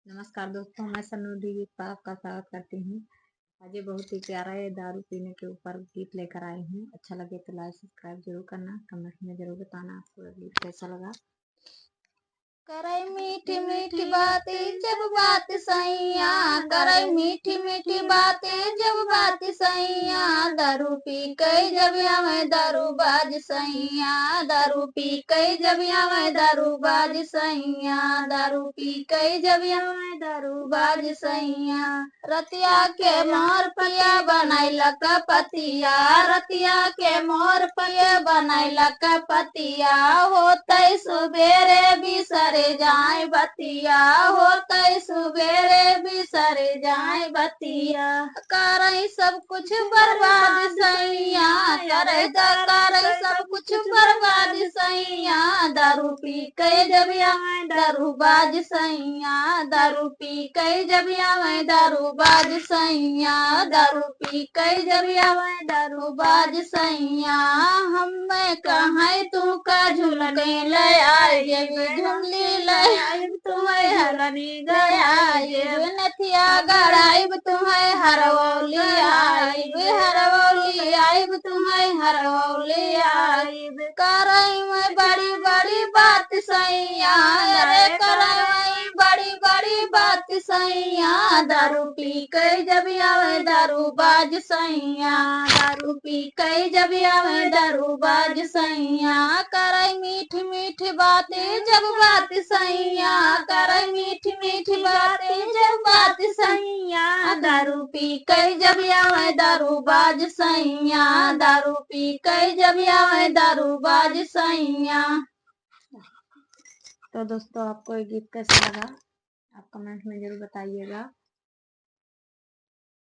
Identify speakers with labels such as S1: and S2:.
S1: नमस्कार दोस्तों, मैं सन्नू दीदी पर आपका स्वागत करती हूँ। आज ये बहुत ही प्यारा ये दारू पीने के ऊपर गीत लेकर आई हूँ। अच्छा लगे तो लाइक सब्सक्राइब जरूर करना, कमेंट में जरूर बताना आपको ये गीत कैसा लगा।
S2: करई मीठी मीठी बातें जब बात सैया, करई मीठी मीठी बातें जब बात सैया, दारू पी कई जब आवे दारू बाज सैया, दारू पी कई जब आवे दारू बाज सैया, दारू पी कई जब आवे दारू बाज सैया। रतिया के मोर पिया बनैला पतिया, रतिया के मोर पिया बनैला पतिया, होतै सुबेरे बिसरे जाए बतिया, होतै सुबेरे बिसरे जाए बतिया। करई सब कुछ बर्बाद सैया, करई सब कुछ बर्बाद सैया, दारू पी के जब आवे दारू बाज सैया, दारू पी के जब आवे दारू बाज सैया, दारू पी के जब आवे दारू बाज सैया। हमें कहे तू का झुलने ले आए, झुमली ले आए तुम्हें हरनी गए, नथिया गड़ाइब तुम्हें हरवौली आइब, हरवौली आइब तुम्हें हरवौली आइब। करई में बड़ी बड़ी बात सैया, अरे करई बड़ी बड़ी बात सैया, दारू पी के जब आवे दारू बाज सैया, दारू पी के जब आवे दारू बाज सैया। करई मीठी मीठी बातें जब बात सैया, करई मीठी मीठी बातें जब बात सैया, दारू पी के जब आवे दारू बाज सैया, दारू पी के जब आवे दारू बाज सैया।
S1: तो दोस्तों आपको ये गीत कैसा लगा आप कमेंट में जरूर बताइएगा।